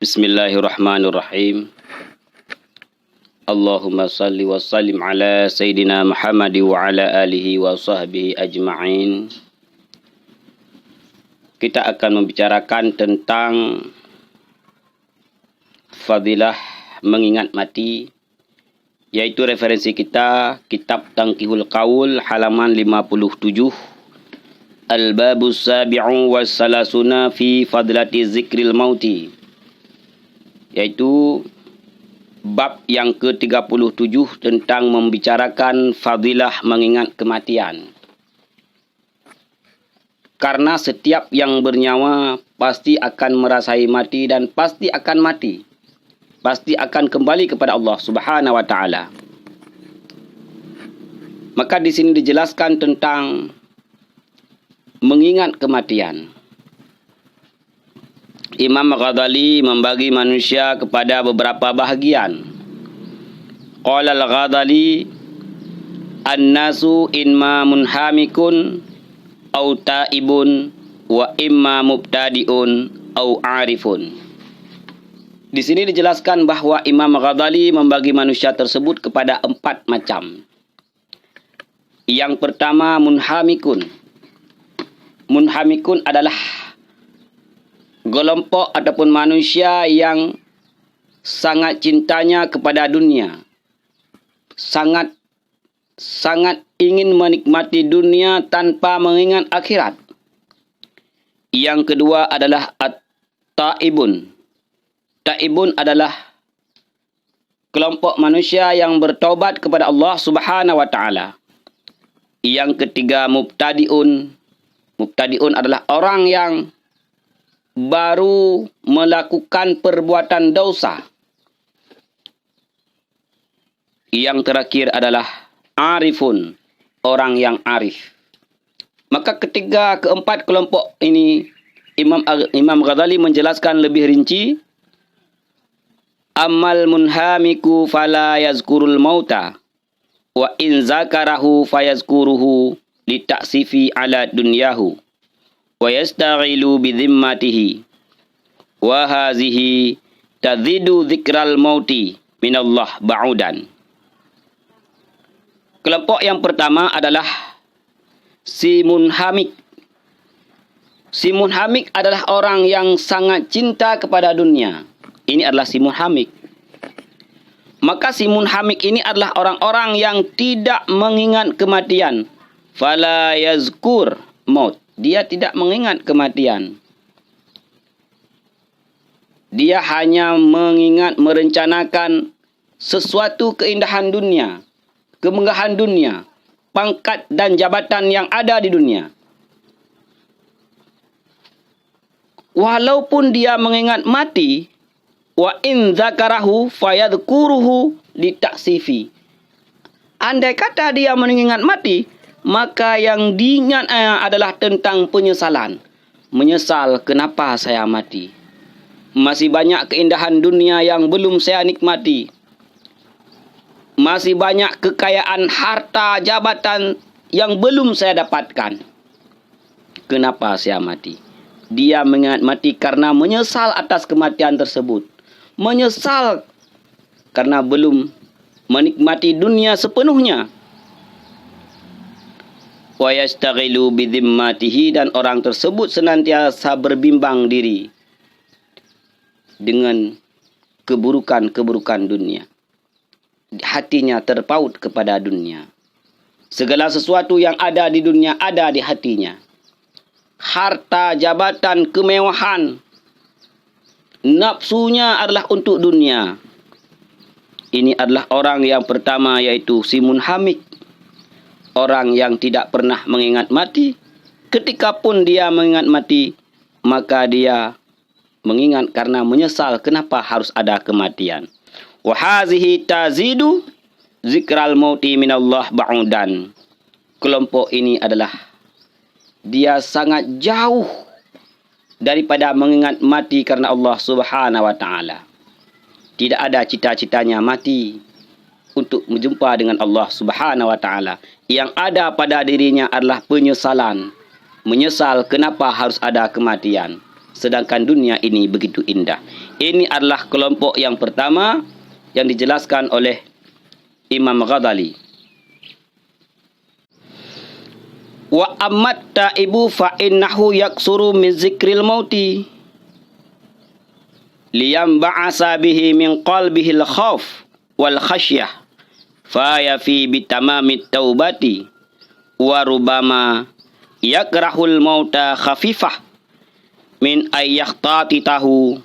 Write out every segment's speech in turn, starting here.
Bismillahirrahmanirrahim. Allahumma salli wa sallim ala Sayyidina Muhammad wa ala alihi wa sahbihi ajma'in. Kita akan membicarakan tentang fadilah mengingat mati, yaitu referensi kita kitab Tanqihul Qaul halaman 57, Al-Babus Sabi'u was Salasuna fi Fadlati Zikril Mauti, yaitu bab yang ke-37 tentang membicarakan fadilah mengingat kematian. Karena setiap yang bernyawa pasti akan merasai mati dan pasti akan mati. Pasti akan kembali kepada Allah Subhanahu wa taala. Maka di sini dijelaskan tentang mengingat kematian. Imam Ghazali membagi manusia kepada beberapa bahagian. Qala al-Ghazali, an-nasu imma munhamikun au taibun wa imma mubtadiun au arifun. Di sini dijelaskan bahwa Imam Ghazali membagi manusia tersebut kepada 4 macam. Yang pertama munhamikun. Munhamikun adalah kelompok ataupun manusia yang sangat cintanya kepada dunia. Sangat ingin menikmati dunia tanpa mengingat akhirat. Yang kedua adalah at-taibun. Taibun adalah kelompok manusia yang bertaubat kepada Allah Subhanahu wa taala. Yang ketiga mubtadiun. Mubtadiun adalah orang yang baru melakukan perbuatan dosa. Yang terakhir adalah arifun, orang yang arif. Maka ketiga keempat kelompok ini Imam Ghazali menjelaskan lebih rinci. Amal munhamiku fala yazkurul mauta wa in zakarahu fayazkuruhu litaksifi ala dunyahu wa yastaghilu bidhimmatihi wa hazihi tazidu dzikral mauti minallah ba'udan. Kelompok yang pertama adalah si munhamik. Si munhamik adalah orang yang sangat cinta kepada dunia. Ini adalah si munhamik. Maka si munhamik ini adalah orang-orang yang tidak mengingat kematian. Fala yazkur maut. Dia tidak mengingat kematian. Dia hanya mengingat, merencanakan sesuatu keindahan dunia, kemegahan dunia, pangkat dan jabatan yang ada di dunia. Walaupun dia mengingat mati, wa in zakarahu fayadhkuruhu litaksifi. Andai kata dia mengingat mati, maka yang diingat adalah tentang penyesalan. Menyesal kenapa saya mati. Masih banyak keindahan dunia yang belum saya nikmati. Masih banyak kekayaan harta jabatan yang belum saya dapatkan. Kenapa saya mati? Dia mengingat mati karena menyesal atas kematian tersebut. Menyesal karena belum menikmati dunia sepenuhnya. Wa yastaghilu bidhimmatihi, dan orang tersebut senantiasa berbimbang diri dengan keburukan-keburukan dunia. Hatinya terpaut kepada dunia. Segala sesuatu yang ada di dunia ada di hatinya. Harta, jabatan, kemewahan, nafsunya adalah untuk dunia. Ini adalah orang yang pertama, yaitu si munhamik. Orang yang tidak pernah mengingat mati. Ketika pun dia mengingat mati, maka dia mengingat karena menyesal kenapa harus ada kematian. Wa hazihi tazidu zikral mauti minallah ba'udan. Kelompok ini adalah dia sangat jauh daripada mengingat mati karena Allah Subhanahu wa taala. Tidak ada cita-citanya mati untuk berjumpa dengan Allah Subhanahu wa taala. Yang ada pada dirinya adalah penyesalan. Menyesal kenapa harus ada kematian. sedangkan dunia ini begitu indah. Ini adalah kelompok yang pertama yang dijelaskan oleh Imam Ghazali. Wa ammat taibu fa innahu yaksuru min zikril mauti liyam ba'asa bihi min qalbihi al-khawf wal khasyah fa yafi bitamamit taubati wa rubama yakrahul mauta khafifah min ayyakhtatahu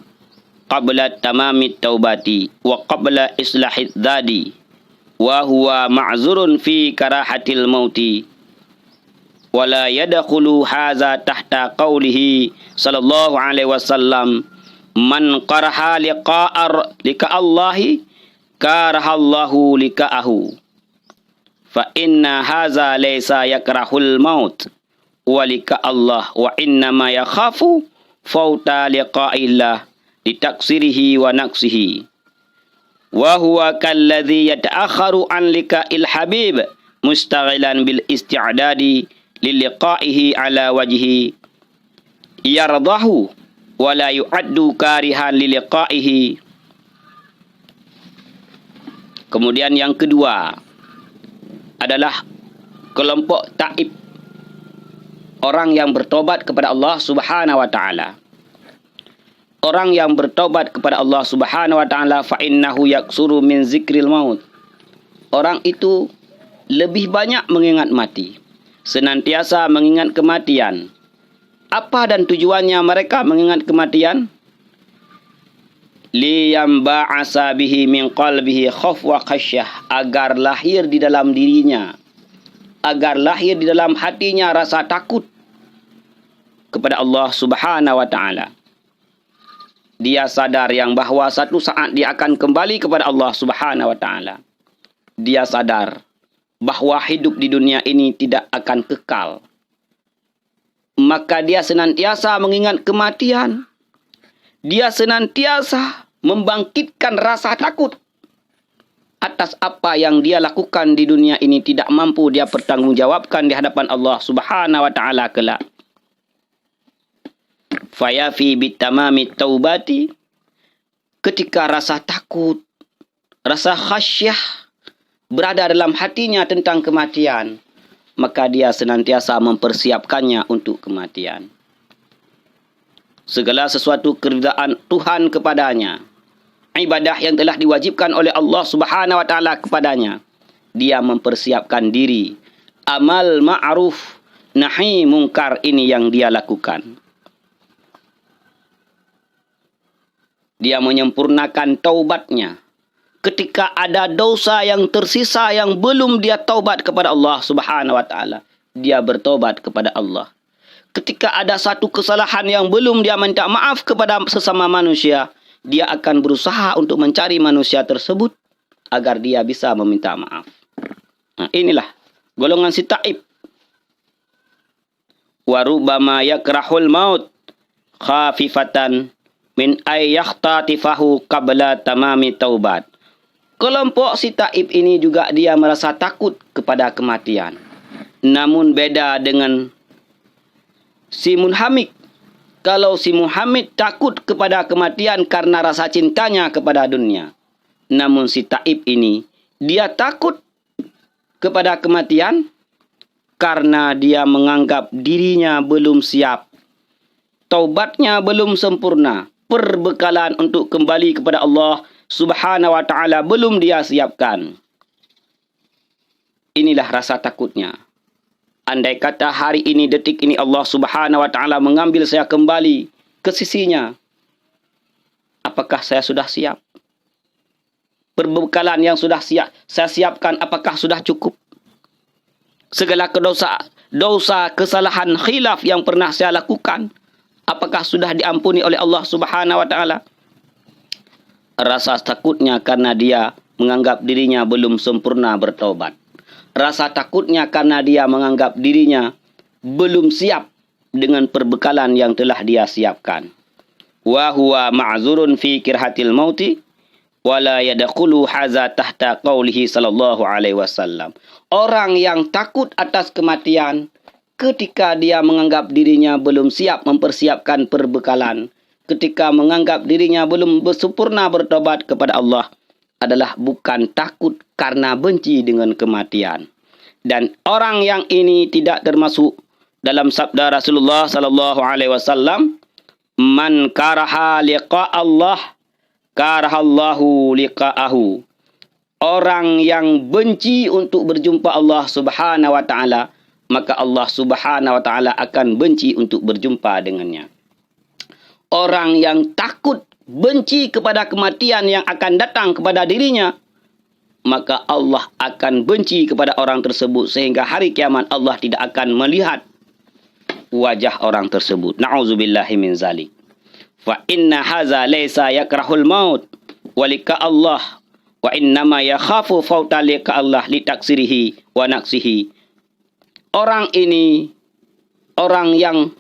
qabla tamamit taubati wa qabla islahid dadi wa huwa ma'zurun fi karahatil mauti wala yadkhulu hadza tahta qawlihi sallallahu alaihi wasallam man qaraha lika Allahi karahallahu lika'ahu fa inna hadza laysa yakrahul maut wa lika Allah wa inna ma yakhafu fauta liqa'illah litaksirihi wa naqsihi wa huwa kalladhi yata'akharu an lika'il habib mustaghilan bil isti'dadi liliqa'ihi ala wajhi yardahu wa la yu'addu karihan liliqa'ihi. Kemudian yang kedua adalah kelompok taib, orang yang bertobat kepada Allah Subhanahu wa taala. Orang yang bertobat kepada Allah Subhanahu wa taala fa innahu yaksuru min zikril maut. Orang itu lebih banyak mengingat mati, senantiasa mengingat kematian. Apa dan tujuannya mereka mengingat kematian? Liyam ba'asa bihi min qalbihi khauf wa khasyah, agar lahir di dalam dirinya, agar lahir di dalam hatinya rasa takut kepada Allah Subhanahu wa taala. Dia sadar yang bahawa satu saat dia akan kembali kepada Allah Subhanahu wa taala. Dia sadar bahawa hidup di dunia ini tidak akan kekal. Maka dia senantiasa mengingat kematian. Dia senantiasa membangkitkan rasa takut atas apa yang dia lakukan di dunia ini tidak mampu dia pertanggungjawabkan di hadapan Allah Subhanahu wa taala kelak. Fayafi bitamami taubati, ketika rasa takut, rasa khasyah berada dalam hatinya tentang kematian, maka dia senantiasa mempersiapkannya untuk kematian. Segala sesuatu keridaan Tuhan kepadanya, ibadah yang telah diwajibkan oleh Allah Subhanahu wa taala kepadanya, dia mempersiapkan diri. Amal ma'ruf nahi mungkar ini yang dia lakukan. Dia menyempurnakan taubatnya. Ketika ada dosa yang tersisa yang belum dia taubat kepada Allah Subhanahu wa taala, dia bertobat kepada Allah. Ketika ada satu kesalahan yang belum dia minta maaf kepada sesama manusia, dia akan berusaha untuk mencari manusia tersebut agar dia bisa meminta maaf. Nah, inilah golongan si taib. Wa rubbama yakrahul maut khafifatan min ayyakhtatifahu qabla tamami taubat. Kelompok si taib ini juga dia merasa takut kepada kematian. Namun beda dengan si munhamik. Kalau si munhamik takut kepada kematian karena rasa cintanya kepada dunia. Namun si taib ini, dia takut kepada kematian karena dia menganggap dirinya belum siap. Taubatnya belum sempurna. Perbekalan untuk kembali kepada Allah Subhanahu wa taala belum dia siapkan. Inilah rasa takutnya. Andai kata hari ini, detik ini Allah Subhanahu wa taala mengambil saya kembali ke sisinya, apakah saya sudah siap? Perbekalan yang sudah saya siapkan, apakah sudah cukup? Segala dosa, kesalahan, khilaf yang pernah saya lakukan, apakah sudah diampuni oleh Allah Subhanahu wa taala? Rasa takutnya karena dia menganggap dirinya belum sempurna bertaubat. Rasa takutnya karena dia menganggap dirinya belum siap dengan perbekalan yang telah dia siapkan. Wa huwa ma'zurun fi kirhatil mauti wa la yadkhulu hadza tahta qaulihi sallallahu alaihi wasallam. Orang yang takut atas kematian, ketika dia menganggap dirinya belum siap mempersiapkan perbekalan, ketika menganggap dirinya belum bersempurna bertobat kepada Allah, adalah bukan takut karena benci dengan kematian. Dan orang yang ini tidak termasuk dalam sabda Rasulullah sallallahu alaihi wasallam, "Man karaha liqa Allah, karahallahu liqa'ahu." Orang yang benci untuk berjumpa Allah Subhanahu wa taala, maka Allah Subhanahu wa taala akan benci untuk berjumpa dengannya. Orang yang takut benci kepada kematian yang akan datang kepada dirinya, maka Allah akan benci kepada orang tersebut sehingga hari kiamat Allah tidak akan melihat wajah orang tersebut. Na'udzubillahi min zalik. Fa inna haza laysa yakrahul maut walika Allah wa innama yakhafu fauta lika Allah litaksirihi wa naqsihi. Orang ini, orang yang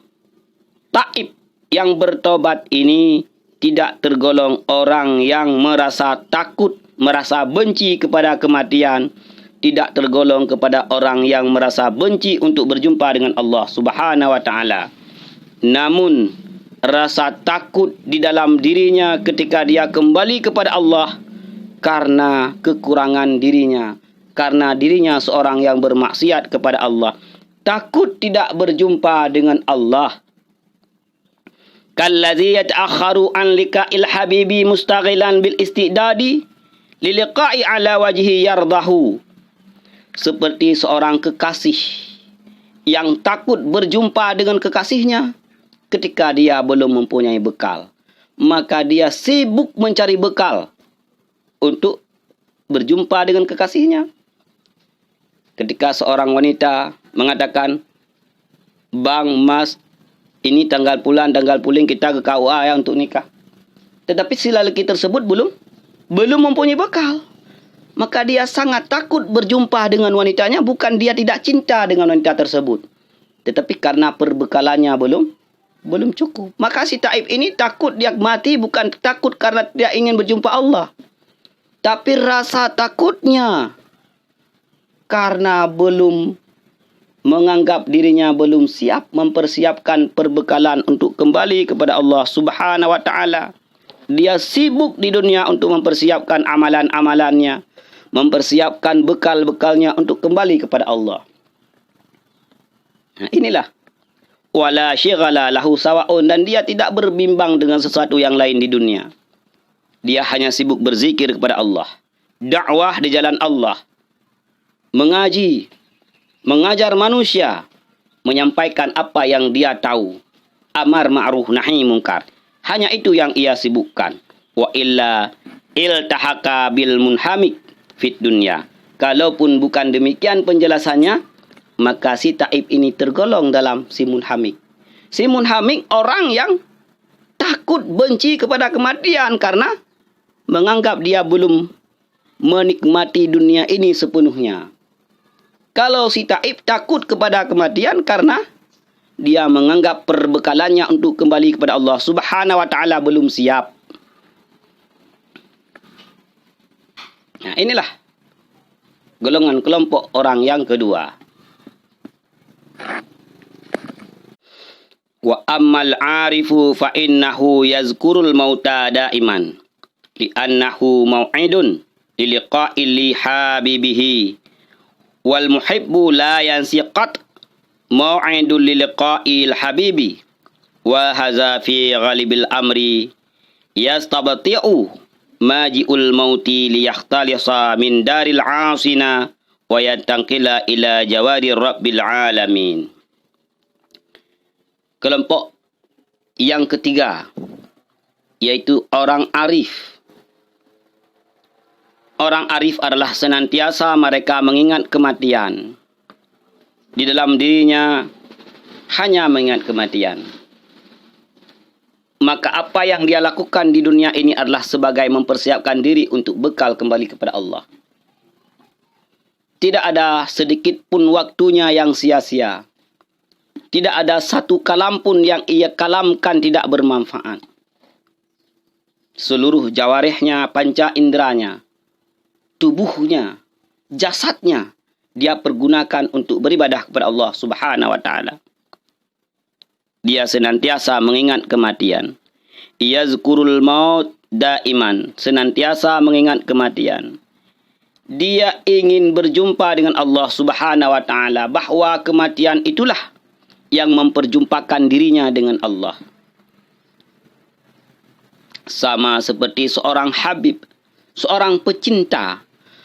taib, yang bertobat ini tidak tergolong orang yang merasa takut, merasa benci kepada kematian, tidak tergolong kepada orang yang merasa benci untuk berjumpa dengan Allah Subhanahu wa taala. Namun rasa takut di dalam dirinya ketika dia kembali kepada Allah karena kekurangan dirinya, karena dirinya seorang yang bermaksiat kepada Allah, takut tidak berjumpa dengan Allah. Kallazi yata'akharu an liqa'il habibi mustaghilan bil istidadi liliqa'i ala wajhi yardahu. Seperti seorang kekasih yang takut berjumpa dengan kekasihnya ketika dia belum mempunyai bekal, maka dia sibuk mencari bekal untuk berjumpa dengan kekasihnya. Ketika seorang wanita mengatakan, "Bang, Mas, ini tanggal bulan kita ke KUA ya untuk nikah." Tetapi si lelaki tersebut belum mempunyai bekal. Maka dia sangat takut berjumpa dengan wanitanya, bukan dia tidak cinta dengan wanita tersebut, tetapi karena perbekalannya belum cukup. Maka si taib ini takut dia mati bukan takut karena dia ingin berjumpa Allah, tapi rasa takutnya karena belum menganggap dirinya belum siap mempersiapkan perbekalan untuk kembali kepada Allah Subhanahu wa taala. Dia sibuk di dunia untuk mempersiapkan amalan-amalannya, mempersiapkan bekal-bekalnya untuk kembali kepada Allah. Nah, inilah wala syighala lahu sawa'un, dan dia tidak berbimbang dengan sesuatu yang lain di dunia. Dia hanya sibuk berzikir kepada Allah, dakwah di jalan Allah, mengaji, mengajar manusia, menyampaikan apa yang dia tahu, amar ma'ruf nahi munkar. Hanya itu yang ia sibukkan. Wa illa iltahaka bil munhamik fit dunya. Kalaupun bukan demikian penjelasannya, maka si taib ini tergolong dalam si munhamik. Si munhamik orang yang takut benci kepada kematian karena menganggap dia belum menikmati dunia ini sepenuhnya. Kalau si taib takut kepada kematian karena dia menganggap perbekalannya untuk kembali kepada Allah Subhanahu wa taala belum siap. Nah, inilah golongan kelompok orang yang kedua. Wa ammal arifu fa innahu yazkurul mauta daiman li'annahu mau'idun liliqa'i li habibihi wal muhibbu la yansiqat mau'idul liliqa'il habibi wa hadza fi ghalibil amri yastabti'u maji'ul mauti liyakhtalisa min daril 'asina wa yantanqila ila jawari rabbil alamin. Kelompok yang ketiga yaitu orang arif. Orang arif adalah senantiasa mereka mengingat kematian. Di dalam dirinya hanya mengingat kematian. Maka apa yang dia lakukan di dunia ini adalah sebagai mempersiapkan diri untuk bekal kembali kepada Allah. Tidak ada sedikit pun waktunya yang sia-sia. Tidak ada satu kalam pun yang ia kalamkan tidak bermanfaat. Seluruh jawarihnya, panca inderanya, tubuhnya, jasadnya dia pergunakan untuk beribadah kepada Allah Subhanahu wa taala. Dia senantiasa mengingat kematian. Yazkurul maut daiman, senantiasa mengingat kematian. Dia ingin berjumpa dengan Allah Subhanahu wa taala, bahwa kematian itulah yang memperjumpakan dirinya dengan Allah. Sama seperti seorang habib, seorang pecinta.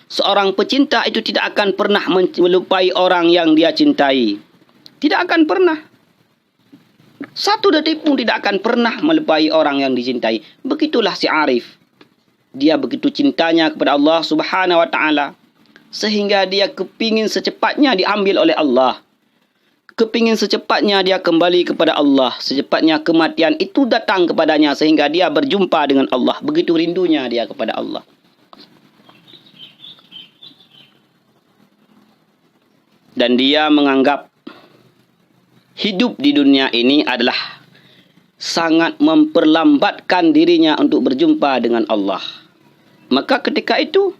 Seorang pecinta itu tidak akan pernah melupai orang yang dia cintai. Tidak akan pernah. Satu detik pun tidak akan pernah melupai orang yang dicintai. Begitulah si arif. Dia begitu cintanya kepada Allah Subhanahu wa taala, sehingga dia kepingin secepatnya diambil oleh Allah. Kepingin secepatnya dia kembali kepada Allah. Secepatnya kematian itu datang kepadanya sehingga dia berjumpa dengan Allah. Begitu rindunya dia kepada Allah. Dan dia menganggap hidup di dunia ini adalah sangat memperlambatkan dirinya untuk berjumpa dengan Allah. Maka ketika itu,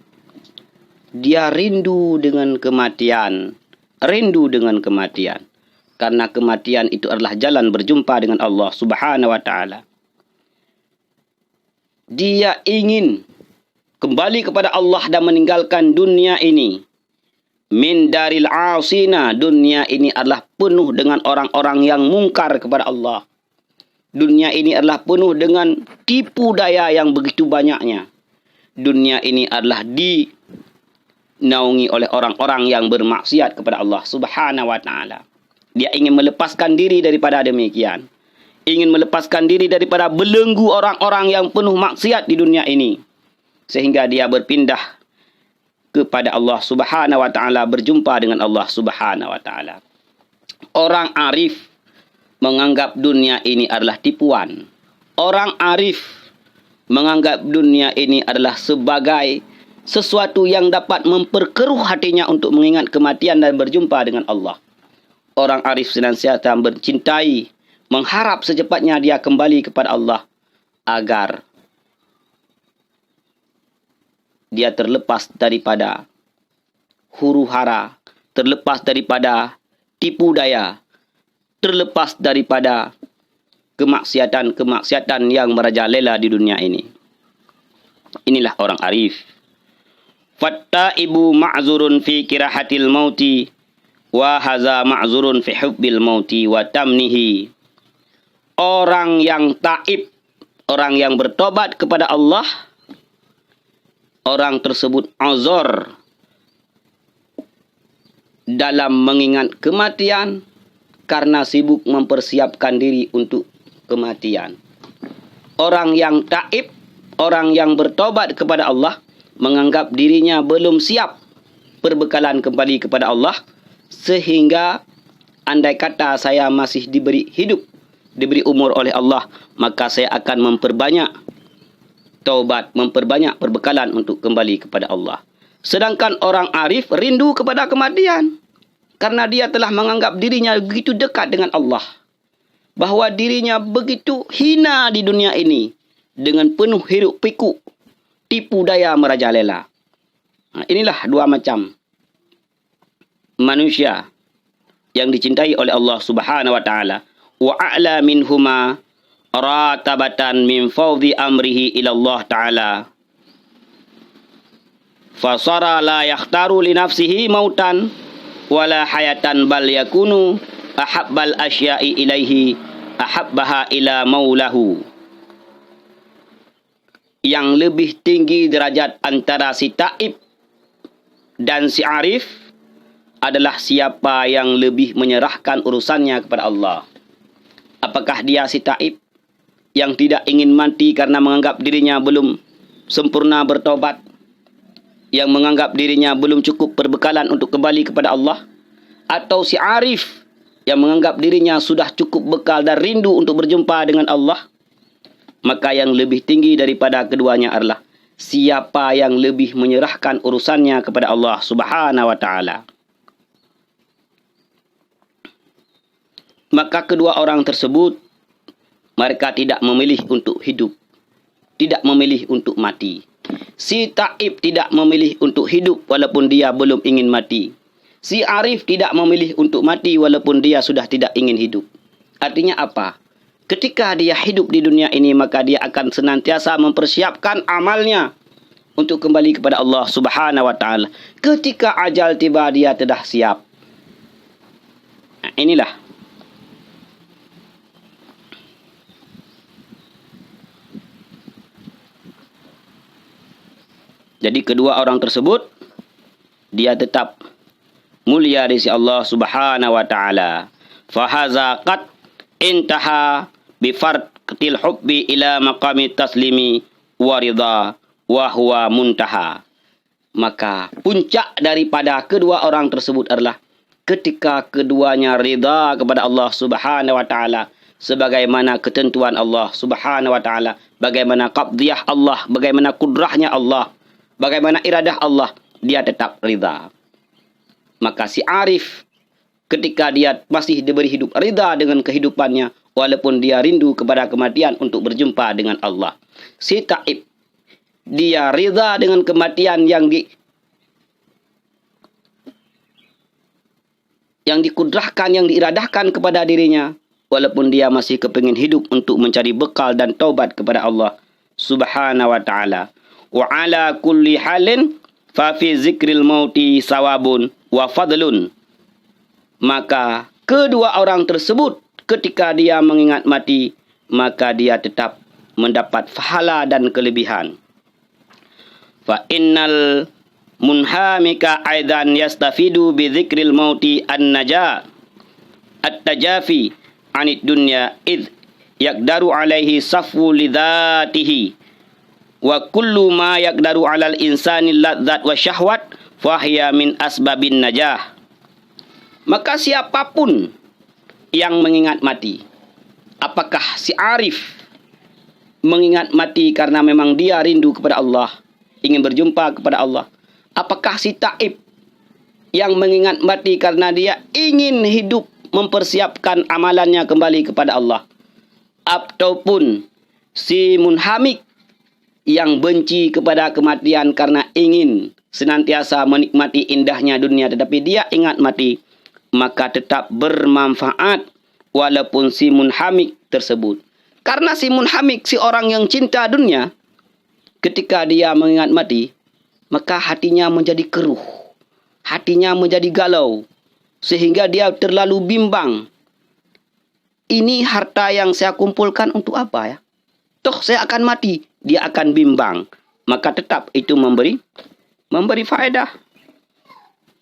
dia rindu dengan kematian. Rindu dengan kematian. Karena kematian itu adalah jalan berjumpa dengan Allah Subhanahu wa taala. Dia ingin kembali kepada Allah dan meninggalkan dunia ini. Min daril asina, dunia ini adalah penuh dengan orang-orang yang mungkar kepada Allah. Dunia ini adalah penuh dengan tipu daya yang begitu banyaknya. Dunia ini adalah dinaungi oleh orang-orang yang bermaksiat kepada Allah Subhanahu wa taala. Dia ingin melepaskan diri daripada demikian. Ingin melepaskan diri daripada belenggu orang-orang yang penuh maksiat di dunia ini. Sehingga dia berpindah kepada Allah Subhanahu wa taala, berjumpa dengan Allah Subhanahu wa taala. Orang arif menganggap dunia ini adalah tipuan. Orang arif menganggap dunia ini adalah sebagai sesuatu yang dapat memperkeruh hatinya untuk mengingat kematian dan berjumpa dengan Allah. Orang arif senantiasa mencintai, mengharap secepatnya dia kembali kepada Allah agar dia terlepas daripada huru-hara, terlepas daripada tipu daya, terlepas daripada kemaksiatan-kemaksiatan yang merajalela di dunia ini. Inilah orang arif. Fattaibu ma'zurun fi kirahatil mauti wa haza ma'zurun fi hubbil mauti wa tamnihi. Orang yang taib, orang yang bertobat kepada Allah, orang tersebut azor dalam mengingat kematian karena sibuk mempersiapkan diri untuk kematian. Orang yang taib, orang yang bertobat kepada Allah, menganggap dirinya belum siap perbekalan kembali kepada Allah, sehingga andai kata saya masih diberi hidup, diberi umur oleh Allah, maka saya akan memperbanyak taubat, memperbanyak perbekalan untuk kembali kepada Allah. Sedangkan orang arif rindu kepada kematian karena dia telah menganggap dirinya begitu dekat dengan Allah, bahwa dirinya begitu hina di dunia ini dengan penuh hiruk pikuk, tipu daya merajalela. Inilah dua macam manusia yang dicintai oleh Allah Subhanahu wa taala. Wa a'la minhuma ratabatan min fawdi amrihi ila Allah ta'ala. Fasara la yakhtaru li nafsihi mautan wala hayatan bal yakunu ahabbal asya'i ilaihi ahabbaha ila maulahu. Yang lebih tinggi derajat antara si taib dan si arif adalah siapa yang lebih menyerahkan urusannya kepada Allah. Apakah dia si taib yang tidak ingin mati karena menganggap dirinya belum sempurna bertobat, yang menganggap dirinya belum cukup perbekalan untuk kembali kepada Allah, atau si arif yang menganggap dirinya sudah cukup bekal dan rindu untuk berjumpa dengan Allah? Maka yang lebih tinggi daripada keduanya adalah siapa yang lebih menyerahkan urusannya kepada Allah Subhanahu wa taala. Maka kedua orang tersebut, mereka tidak memilih untuk hidup, tidak memilih untuk mati. Si taib tidak memilih untuk hidup walaupun dia belum ingin mati. Si arif tidak memilih untuk mati walaupun dia sudah tidak ingin hidup. Artinya apa? Ketika dia hidup di dunia ini, maka dia akan senantiasa mempersiapkan amalnya untuk kembali kepada Allah Subhanahu wa taala. Ketika ajal tiba, dia sudah siap. Nah, inilah. Jadi kedua orang tersebut, dia tetap mulia di sisi Allah Subhanahu wa taala. Fahaza qad intaha bi farqil hubbi ila maqami taslimi wa ridha wa huwa muntaha. Maka puncak daripada kedua orang tersebut adalah ketika keduanya ridha kepada Allah Subhanahu wa taala, sebagaimana ketentuan Allah Subhanahu wa taala, bagaimana qabdiyah Allah, bagaimana kudrahnya Allah, bagaimana iradah Allah, dia tetap ridha. Maka si arif ketika dia masih diberi hidup, ridha dengan kehidupannya walaupun dia rindu kepada kematian untuk berjumpa dengan Allah. Si taib, dia ridha dengan kematian yang dikudrahkan, yang diiradahkan kepada dirinya, walaupun dia masih kepingin hidup untuk mencari bekal dan taubat kepada Allah Subhanahu wa ta'ala. Wa ala kulli halin fa fi zikril mauti sawabun wa fadlun. Maka kedua orang tersebut ketika dia mengingat mati, maka dia tetap mendapat pahala dan kelebihan. Fa innal munhamika aidan yastafidu bi dzikril mauti an-najah at-tajafi anid dunya id yaqdaru alaihi safu lidzatihi wa kullu ma yaqdaru alal insani ladzat wa syahwat fahiya min asbabin najah. Maka siapapun yang mengingat mati, apakah si arif mengingat mati karena memang dia rindu kepada Allah, ingin berjumpa kepada Allah? Apakah si taib yang mengingat mati karena dia ingin hidup mempersiapkan amalannya kembali kepada Allah? Ataupun si munhamik yang benci kepada kematian karena ingin senantiasa menikmati indahnya dunia tetapi dia ingat mati, maka tetap bermanfaat walaupun si munhamik tersebut. Karena si munhamik, si orang yang cinta dunia, ketika dia mengingat mati, maka hatinya menjadi keruh, hatinya menjadi galau, sehingga dia terlalu bimbang. Ini harta yang saya kumpulkan untuk apa ya? Toh saya akan mati, dia akan bimbang. Maka tetap itu memberi faedah.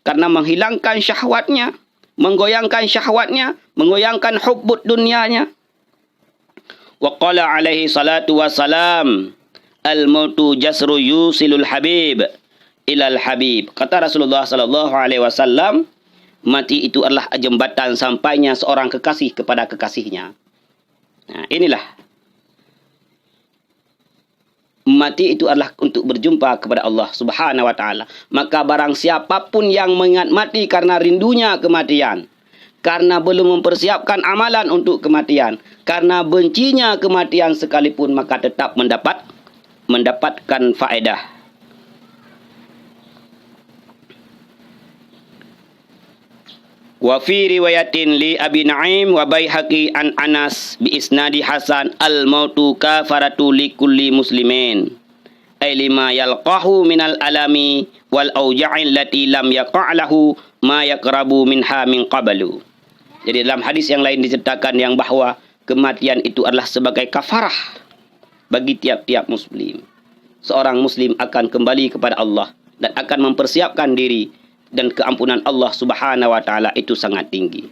Karena menghilangkan syahwatnya, menggoyangkan syahwatnya, menggoyangkan hubbud dunianya. Wa qala alaihi salatu wassalam, al-mautu jasru yusilul habib ilal habib. Kata Rasulullah sallallahu alaihi wasallam, mati itu adalah jembatan sampainya seorang kekasih kepada kekasihnya. Nah, inilah. Mati itu adalah untuk berjumpa kepada Allah Subhanahu wa ta'ala. Maka barang siapapun yang mengingat mati karena rindunya kematian, karena belum mempersiapkan amalan untuk kematian, karena bencinya kematian sekalipun, maka tetap mendapatkan faedah. Wa fi riwayatin li Abi Naim wa Baihaqi an Anas bi isnadi hasan al-mautu kafaratu li kulli muslimin ay lima yalqahu minal alami wal auja'in lati lam yaqa'lahu ma yaqrabu minha min qablu. Jadi dalam hadis yang lain diceritakan yang bahwa kematian itu adalah sebagai kafarah bagi tiap-tiap muslim. Seorang muslim akan kembali kepada Allah dan akan mempersiapkan diri, dan keampunan Allah Subhanahu wa ta'ala itu sangat tinggi.